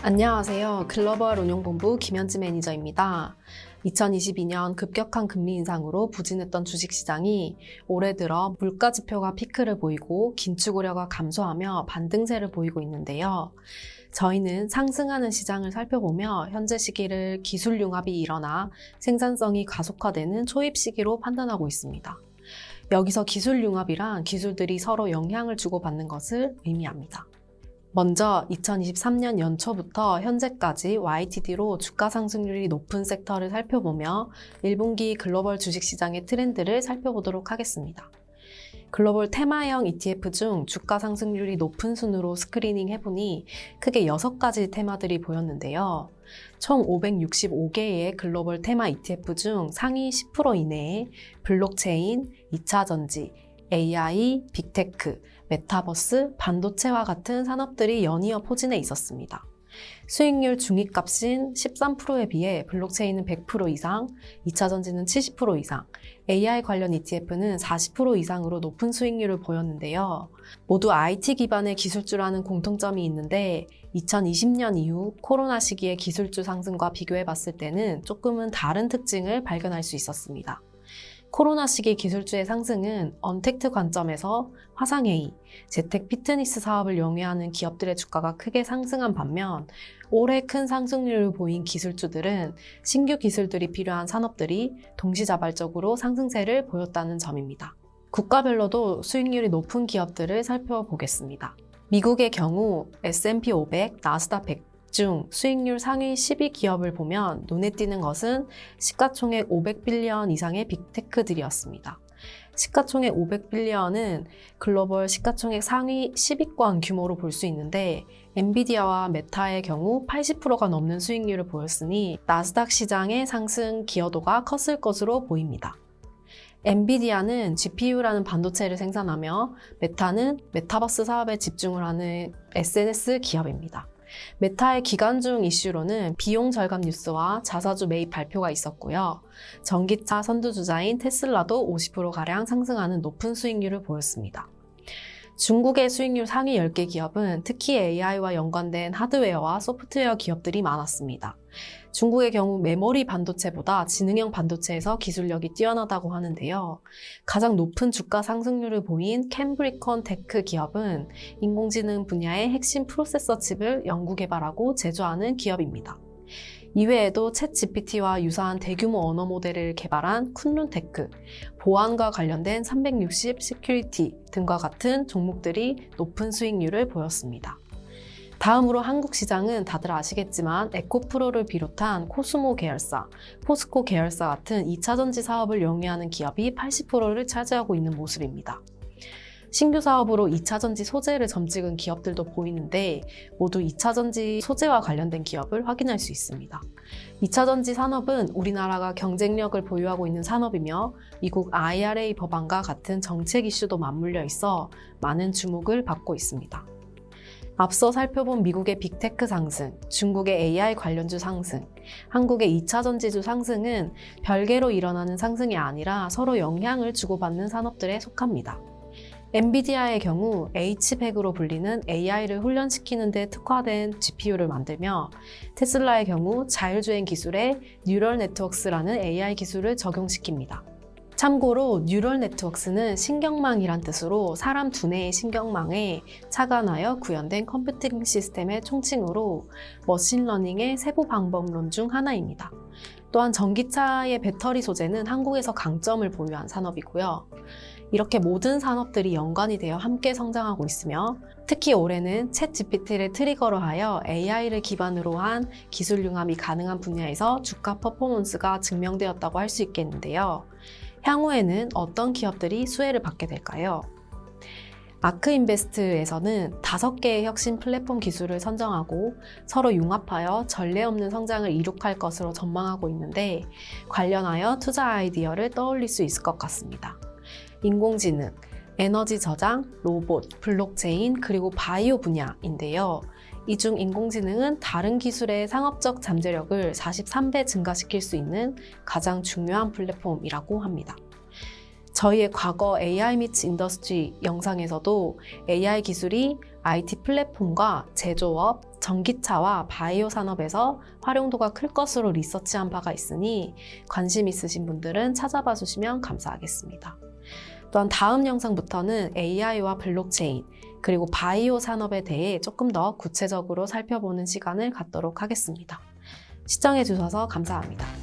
안녕하세요. 글로벌 운용본부 김현지 매니저입니다. 2022년 급격한 금리 인상으로 부진했던 주식시장이 올해 들어 물가 지표가 피크를 보이고 긴축 우려가 감소하며 반등세를 보이고 있는데요. 저희는 상승하는 시장을 살펴보며 현재 시기를 기술 융합이 일어나 생산성이 가속화되는 초입 시기로 판단하고 있습니다. 여기서 기술 융합이란 기술들이 서로 영향을 주고받는 것을 의미합니다. 먼저 2023년 연초부터 현재까지 YTD로 주가 상승률이 높은 섹터를 살펴보며 1분기 글로벌 주식시장의 트렌드를 살펴보도록 하겠습니다. 글로벌 테마형 ETF 중 주가 상승률이 높은 순으로 스크리닝 해보니 크게 6가지 테마들이 보였는데요. 총 565개의 글로벌 테마 ETF 중 상위 10% 이내에 블록체인, 2차전지, AI, 빅테크, 메타버스, 반도체와 같은 산업들이 연이어 포진해 있었습니다. 수익률 중위값인 13%에 비해 블록체인은 100% 이상, 2차전지는 70% 이상, AI 관련 ETF는 40% 이상으로 높은 수익률을 보였는데요. 모두 IT 기반의 기술주라는 공통점이 있는데 2020년 이후 코로나 시기의 기술주 상승과 비교해 봤을 때는 조금은 다른 특징을 발견할 수 있었습니다. 코로나 시기 기술주의 상승은 언택트 관점에서 화상-AI, 재택 피트니스 사업을 영위하는 기업들의 주가가 크게 상승한 반면 올해 큰 상승률을 보인 기술주들은 신규 기술들이 필요한 산업들이 동시자발적으로 상승세를 보였다는 점입니다. 국가별로도 수익률이 높은 기업들을 살펴보겠습니다. 미국의 경우 S&P 500, 나스닥 100 중 수익률 상위 12기업을 보면 눈에 띄는 것은 시가총액 500빌리언 이상의 빅테크들이었습니다. 시가총액 500빌리언은 글로벌 시가총액 상위 10위권 규모로 볼 수 있는데 엔비디아와 메타의 경우 80%가 넘는 수익률을 보였으니 나스닥 시장의 상승 기여도가 컸을 것으로 보입니다. 엔비디아는 GPU라는 반도체를 생산하며 메타는 메타버스 사업에 집중을 하는 SNS 기업입니다. 메타의 기간 중 이슈로는 비용 절감 뉴스와 자사주 매입 발표가 있었고요. 전기차 선두주자인 테슬라도 50%가량 상승하는 높은 수익률을 보였습니다. 중국의 수익률 상위 10개 기업은 특히 AI와 연관된 하드웨어와 소프트웨어 기업들이 많았습니다. 중국의 경우 메모리 반도체보다 지능형 반도체에서 기술력이 뛰어나다고 하는데요. 가장 높은 주가 상승률을 보인 캠브리콘 테크 기업은 인공지능 분야의 핵심 프로세서 칩을 연구 개발하고 제조하는 기업입니다. 이외에도 챗 GPT와 유사한 대규모 언어 모델을 개발한 쿤룬테크, 보안과 관련된 360 시큐리티 등과 같은 종목들이 높은 수익률을 보였습니다. 다음으로 한국 시장은 다들 아시겠지만 에코프로를 비롯한 코스모 계열사, 포스코 계열사 같은 2차전지 사업을 영위하는 기업이 80%를 차지하고 있는 모습입니다. 신규 사업으로 2차전지 소재를 점찍은 기업들도 보이는데 모두 2차전지 소재와 관련된 기업을 확인할 수 있습니다. 2차전지 산업은 우리나라가 경쟁력을 보유하고 있는 산업이며 미국 IRA 법안과 같은 정책 이슈도 맞물려 있어 많은 주목을 받고 있습니다. 앞서 살펴본 미국의 빅테크 상승, 중국의 AI 관련주 상승, 한국의 2차전지주 상승은 별개로 일어나는 상승이 아니라 서로 영향을 주고받는 산업들에 속합니다. 엔비디아의 경우 H100으로 불리는 AI를 훈련시키는 데 특화된 GPU를 만들며 테슬라의 경우 자율주행 기술에 뉴럴 네트워크스라는 AI 기술을 적용시킵니다. 참고로 뉴럴 네트워크스는 신경망이란 뜻으로 사람 두뇌의 신경망에 착안하여 구현된 컴퓨팅 시스템의 총칭으로 머신러닝의 세부 방법론 중 하나입니다. 또한 전기차의 배터리 소재는 한국에서 강점을 보유한 산업이고요. 이렇게 모든 산업들이 연관이 되어 함께 성장하고 있으며 특히 올해는 챗 GPT를 트리거로 하여 AI를 기반으로 한 기술 융합이 가능한 분야에서 주가 퍼포먼스가 증명되었다고 할 수 있겠는데요. 향후에는 어떤 기업들이 수혜를 받게 될까요? 아크인베스트에서는 5개의 혁신 플랫폼 기술을 선정하고 서로 융합하여 전례 없는 성장을 이룩할 것으로 전망하고 있는데 관련하여 투자 아이디어를 떠올릴 수 있을 것 같습니다. 인공지능, 에너지 저장, 로봇, 블록체인, 그리고 바이오 분야인데요. 이 중 인공지능은 다른 기술의 상업적 잠재력을 43배 증가시킬 수 있는 가장 중요한 플랫폼이라고 합니다. 저희의 과거 AI 미츠 인더스트리 영상에서도 AI 기술이 IT 플랫폼과 제조업, 전기차와 바이오 산업에서 활용도가 클 것으로 리서치한 바가 있으니 관심 있으신 분들은 찾아봐 주시면 감사하겠습니다. 또한 다음 영상부터는 AI와 블록체인, 그리고 바이오 산업에 대해 조금 더 구체적으로 살펴보는 시간을 갖도록 하겠습니다. 시청해 주셔서 감사합니다.